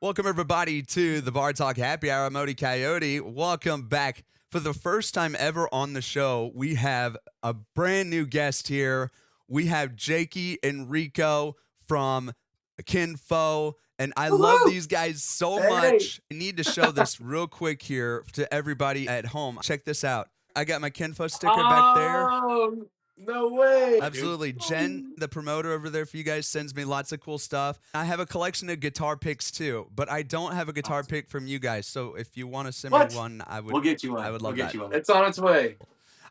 Welcome, everybody, to the Bar Talk Happy Hour. I'm Odie Coyote. Welcome back. For the first time ever on the show, we have a brand new guest here. We have Jakey and Rico from Kin Faux, and I love Woohoo! these guys so Hey! much. I need to show this real quick here to everybody at home. Check this out. I got my Kin Faux sticker back there. Oh, no way, dude. Absolutely. Jen, the promoter over there for you guys, sends me lots of cool stuff. I have a collection of guitar picks too, but I don't have a guitar Awesome. pick from you guys. So if you want to send me What? one, I would We'll get you I one. would We'll love get that. you one. It's on its way.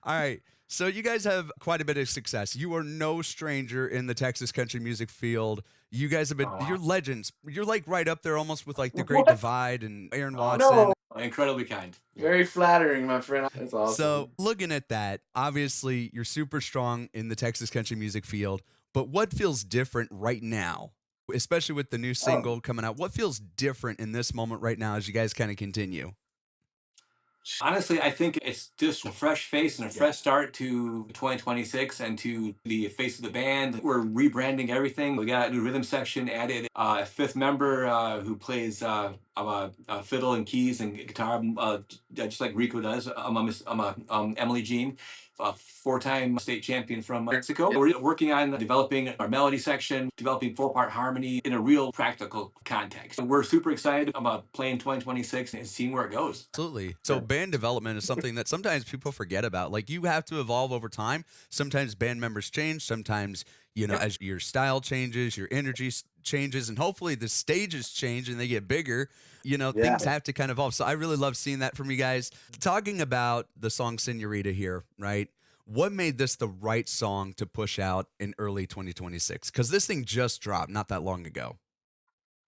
All right. So you guys have quite a bit of success. You are no stranger in the Texas country music field. You guys have been Oh, you're wow. legends. You're like right up there almost with like the Great What? Divide and Aaron Oh, Watson. No. incredibly kind. Very flattering, my friend. That's So, awesome. looking at that, obviously you're super strong in the Texas country music field, but what feels different right now, especially with the new Oh, single coming out? What feels different in this moment right now as you guys kind of continue? Honestly, I think it's just a fresh face and a yeah. fresh start to 2026 and to the face of the band. We're rebranding everything. We got a new rhythm section, added a fifth member who plays fiddle and keys and guitar, just like Rico does. I'm Emily Jean, a four-time state champion from Mexico. Yeah. We're working on developing our melody section, developing four-part harmony in a real practical context. We're super excited about playing 2026 and seeing where it goes. Absolutely. So, band development is something that sometimes people forget about. Like, you have to evolve over time. Sometimes band members change. Sometimes, Yep. as your style changes, your energy changes, and hopefully the stages change and they get bigger. Yeah. Things have to kind of evolve. So, I really love seeing that from you guys. Talking about the song Senorita here, right? What made this the right song to push out in early 2026? Because this thing just dropped not that long ago.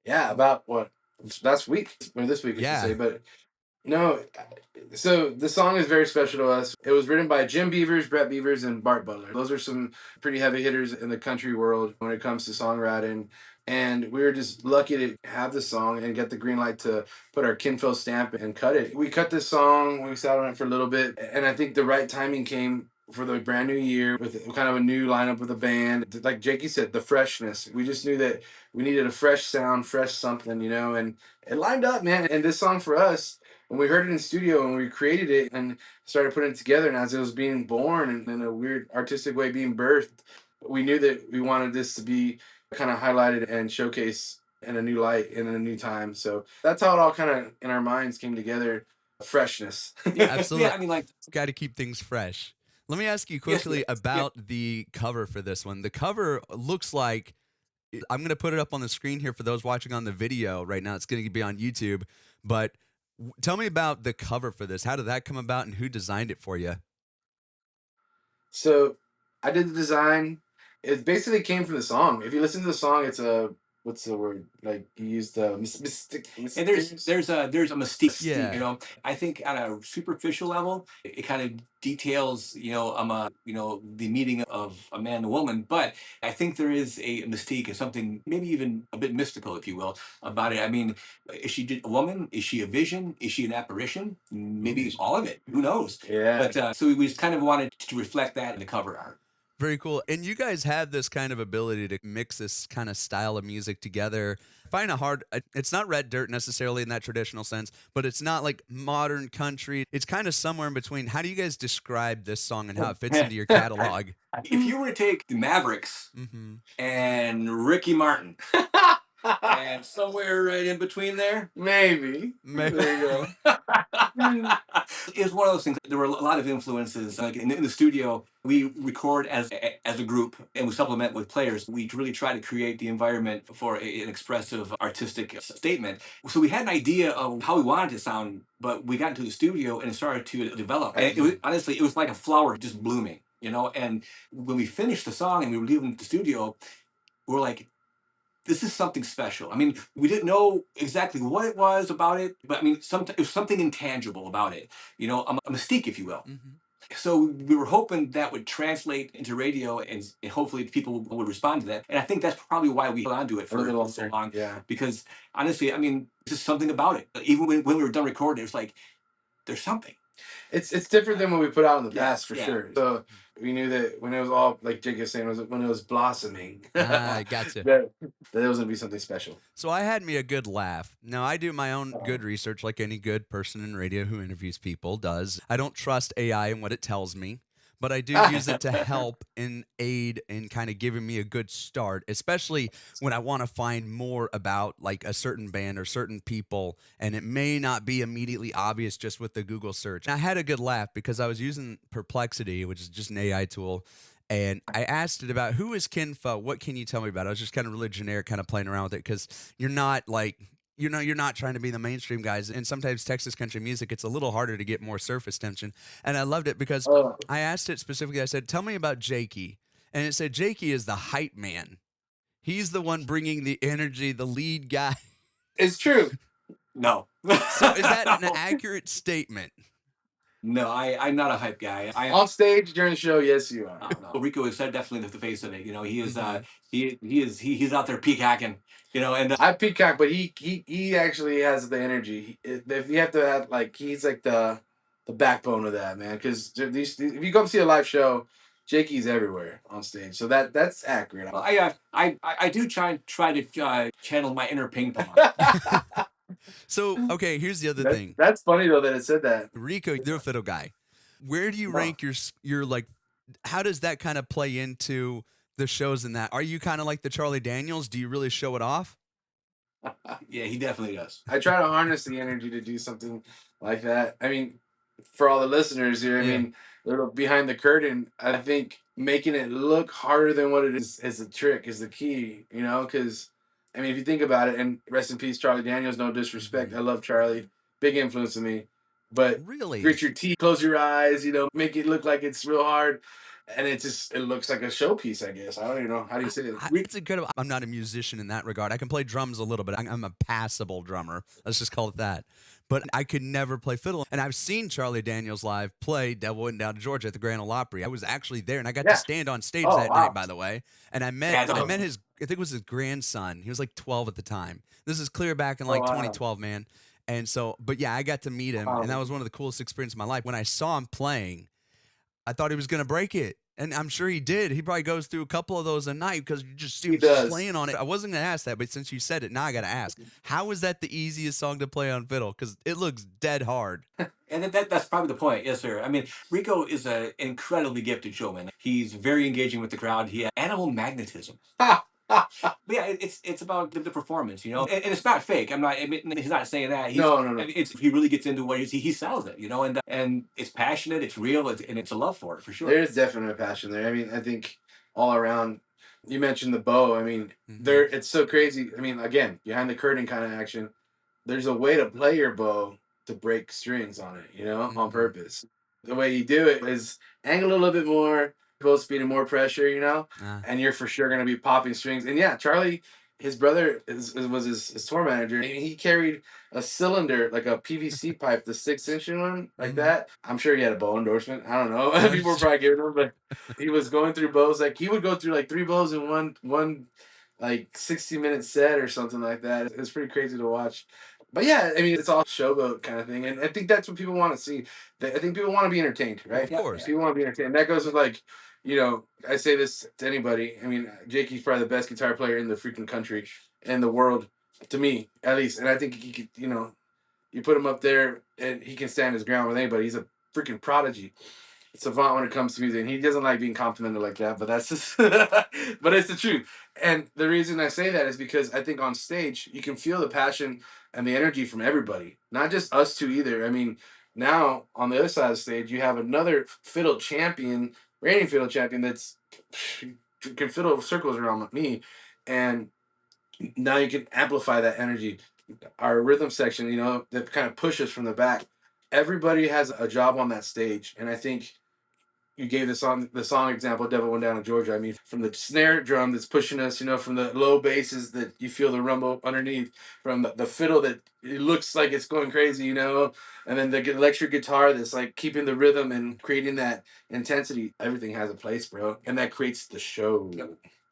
Yeah, about what? Last week, or this week, I should Yeah. say. But no, so the song is very special to us. It was written by Jim Beavers, Brett Beavers, and Bart Butler. Those are some pretty heavy hitters in the country world when it comes to songwriting. And we were just lucky to have the song and get the green light to put our kinfo stamp and cut it. We cut this song, we sat on it for a little bit, and I think the right timing came for the brand new year with kind of a new lineup with a band. Like Jakey said, the freshness. We just knew that we needed a fresh sound, fresh something, and it lined up, man. And this song for us, when we heard it in studio and we created it and started putting it together, and as it was being born and in a weird artistic way being birthed, we knew that we wanted this to be kind of highlighted and showcased in a new light and in a new time. So that's how it all kind of in our minds came together. Freshness. Yeah, Absolutely. yeah. I mean, like, Got to keep things fresh. Let me ask you yes, quickly yeah. about the cover for this one. The cover looks like I'm going to put it up on the screen here for those watching on the video right now. It's going to be on YouTube, but tell me about the cover for this. How did that come about and who designed it for you? So I did the design. It basically came from the song. If you listen to the song, it's a what's the word? Like you used And there's a mystique, Yeah. I think on a superficial level, it kind of details, the meeting of a man and a woman. But I think there is a mystique and something maybe even a bit mystical, if you will, about it. I mean, is she a woman? Is she a vision? Is she an apparition? Maybe all of it. Who knows? Yeah. But so we just kind of wanted to reflect that in the cover art. Very cool. And you guys have this kind of ability to mix this kind of style of music together. I find it hard. It's not red dirt necessarily in that traditional sense, but it's not like modern country. It's kind of somewhere in between. How do you guys describe this song and how it fits into your catalog? If you were to take the Mavericks Mm-hmm. and Ricky Martin, and somewhere right in between there, Maybe. There you go. it was one of those things. There were a lot of influences. Like in the studio, we record as a group and we supplement with players. We really try to create the environment for an expressive artistic statement. So we had an idea of how we wanted it to sound, but we got into the studio and it started to develop. And honestly, it was like a flower just blooming. And when we finished the song and we were leaving the studio, we were like, this is something special. I mean, we didn't know exactly what it was about it, but I mean, it was something intangible about it, a mystique, if you will. Mm-hmm. So we were hoping that would translate into radio and hopefully people would respond to that. And I think that's probably why we held on to it A little for so longer. long. Yeah. Because honestly, I mean, there's just something about it. Even when we were done recording, it was like, there's something. It's different than what we put out in the Yeah, past for yeah. sure. So we knew that when it was all like Jake was saying, when it was blossoming, I gotcha. that it was gonna be something special. So I had me a good laugh. Now I do my own good research like any good person in radio who interviews people does. I don't trust AI and what it tells me, but I do use it to help and aid in kind of giving me a good start, especially when I want to find more about like a certain band or certain people and it may not be immediately obvious just with the Google search. I had a good laugh because I was using Perplexity, which is just an AI tool, and I asked it about who is Kin Faux? What can you tell me about it? I was just kind of really generic, kind of playing around with it because you're not like, you're not trying to be the mainstream guys. And sometimes Texas country music, it's a little harder to get more surface tension. And I loved it because Oh, I asked it specifically, I said, tell me about Jakey. And it said, Jakey is the hype man. He's the one bringing the energy, the lead guy. it's true. No. So is that an No. accurate statement? No, I'm not a hype guy. On stage during the show, yes, you are. No. Rico is definitely the face of it. You know, he is Mhm. he's out there peacocking. You know, and I peacock, but he actually has the energy. If you have to have like he's like the backbone of that man. Because if you come see a live show, Jakey's everywhere on stage. So that's accurate. well, I do try to channel my inner ping pong. So, okay, here's the other thing. That's funny though that it said that. Rico, you're a fiddle guy. Where do you Oh. rank your like? How does that kind of play into the shows in that? Are you kind of like the Charlie Daniels? Do you really show it off? Yeah, he definitely does. I try to harness the energy to do something like that. I mean, for all the listeners here, I Yeah. mean, little behind the curtain, I think making it look harder than what it is the trick, is the key, you know? Because, I mean, if you think about it, and rest in peace, Charlie Daniels, no disrespect. Mhm. I love Charlie, big influence on me. But Really? grit your teeth, close your eyes, make it look like it's real hard. And it looks like a showpiece, I guess. I don't even know. How do you say it? It's incredible. I'm not a musician in that regard. I can play drums a little bit. I'm a passable drummer. Let's just call it that. But I could never play fiddle. And I've seen Charlie Daniels live play Devil Went Down to Georgia at the Grand Ole Opry. I was actually there, and I got to Yeah. stand on stage Oh, that wow. night, by the way. And I met his, I think it was his grandson. He was like 12 at the time. This is clear back in Oh, like wow. 2012, man. And so, but yeah, I got to meet him, Wow. and that was one of the coolest experiences of my life. When I saw him playing, I thought he was going to break it. And I'm sure he did. He probably goes through a couple of those a night because you just see He him does. playing on it. I wasn't going to ask that, but since you said it, now I got to ask. How is that the easiest song to play on fiddle? Because it looks dead hard. And that's probably the point. Yes, sir. I mean, Rico is an incredibly gifted showman. He's very engaging with the crowd. He has animal magnetism. But yeah, it's about the performance, you know, and it's not fake. I'm not admitting he's not saying that. No. He really gets into what he sells it, you know, and it's passionate, it's real, and it's a love for it for sure. There's definitely a passion there. I mean, I think all around. You mentioned the bow. I mean, Mhm. it's so crazy. I mean, again, behind the curtain kind of action. There's a way to play your bow to break strings on it, on Mhm. purpose. The way you do it is angle a little bit more, bow speed and more pressure, Ah. and you're for sure gonna be popping strings. And yeah, Charlie, his brother was his tour manager. And he carried a cylinder, like a PVC pipe, the 6-inch one, like Mhm. that. I'm sure he had a bow endorsement. I don't know. I'm People were sure- probably giving him, but he was going through bows. Like he would go through like 3 bows in one like 60-minute set or something like that. It's pretty crazy to watch. But yeah, I mean, it's all showboat kind of thing, and I think that's what people want to see. I think people want to be entertained, Well, right? of course. People want to be entertained. That goes with like, I say this to anybody. I mean, Jakey's probably the best guitar player in the freaking country, in the world, to me at least. And I think he could, you put him up there and he can stand his ground with anybody. He's a freaking prodigy, savant when it comes to music. And he doesn't like being complimented like that, but that's just, but it's the truth. And the reason I say that is because I think on stage you can feel the passion and the energy from everybody, not just us two either. I mean, now on the other side of the stage, you have another fiddle champion, reigning fiddle champion that's can fiddle circles around me, and now you can amplify that energy. Our rhythm section, that kind of pushes from the back. Everybody has a job on that stage, and I think you gave the song example, Devil Went Down to Georgia. I mean, from the snare drum that's pushing us, from the low basses that you feel the rumble underneath, from the fiddle that it looks like it's going crazy, and then the electric guitar that's like keeping the rhythm and creating that intensity. Everything has a place, bro, and that creates the show.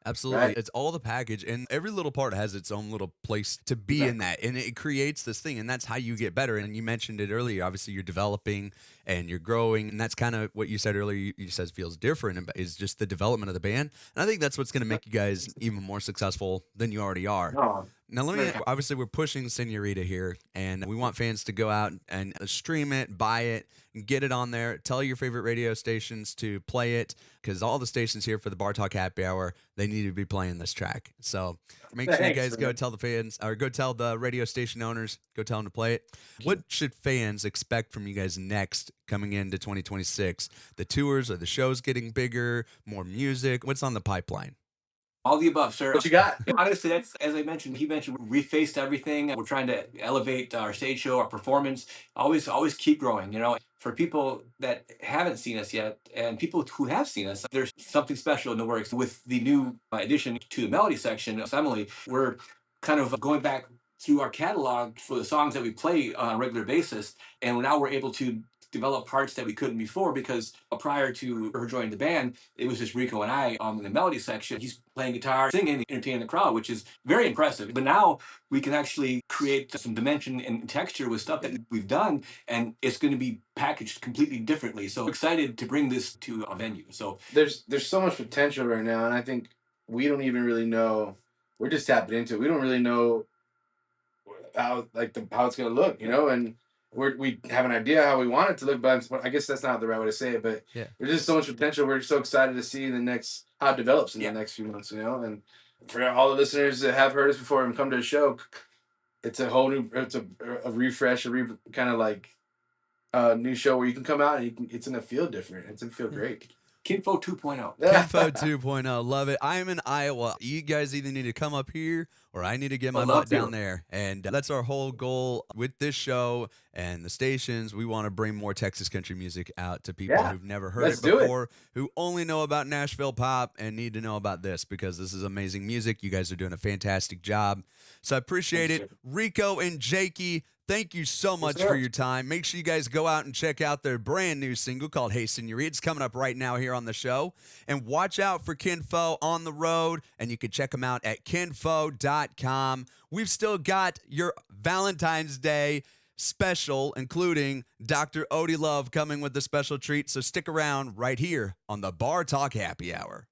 Absolutely. Right. It's all the package, and every little part has its own little place to be in that. And it creates this thing, and that's how you get better. And you mentioned it earlier. Obviously, you're developing and you're growing. And that's kind of what you said earlier. You said feels different is just the development of the band. And I think that's what's going to make you guys even more successful than you already are. Oh, Now, obviously, we're pushing Señorita here, and we want fans to go out and stream it, buy it, get it on there. Tell your favorite radio stations to play it, because all the stations here for the Bar Talk Happy Hour, they need to be playing this track. So make sure you guys go tell the fans, or go tell the radio station owners, go tell them to play it. What should fans expect from you guys next coming into 2026? The tours or the shows getting bigger, more music? What's on the pipeline? All the above, sir. what you got? Honestly, that's, as I mentioned, he mentioned, we refaced everything. We're trying to elevate our stage show, our performance. Always keep growing. You know, for people that haven't seen us yet, and people who have seen us, there's something special in the works with the new addition to the melody section. Emily, we're kind of going back through our catalog for the songs that we play on a regular basis, and now we're able to develop parts that we couldn't before, because prior to her joining the band, it was just Rico and I in the melody section. He's playing guitar, singing, entertaining the crowd, which is very impressive. But now we can actually create some dimension and texture with stuff that we've done, and it's going to be packaged completely differently. So excited to bring this to a venue. So There's so much potential right now, and I think we don't even really know. We're just tapping into it. We don't really know how how it's gonna look, and we have an idea how we want it to look, but I guess that's not the right way to say it. But Yeah. there's just so much potential. We're so excited to see how it develops in the next few months, and for all the listeners that have heard us before and come to the show, it's a whole new, it's a refresh, kind of like new show where you can come out and it's gonna feel different. It's gonna feel great. Kin Faux 2.0. Kin Faux 2.0, love it. I'm in Iowa. You guys either need to come up here or I need to get my butt down there. And that's our whole goal with this show and the stations. We want to bring more Texas country music out to people who've never heard it before, who only know about Nashville pop and need to know about this, because this is amazing music. You guys are doing a fantastic job. So I appreciate it. Rico and Jakey, thank you so much for your time. Make sure you guys go out and check out their brand new single called Hey Señorita. It's coming up right now here on the show. And watch out for Kin Faux on the road, and you can check them out at kinfaux.com. We've still got your Valentine's Day special, including Dr. Odie Love coming with a special treat. So stick around right here on the Bar Talk Happy Hour.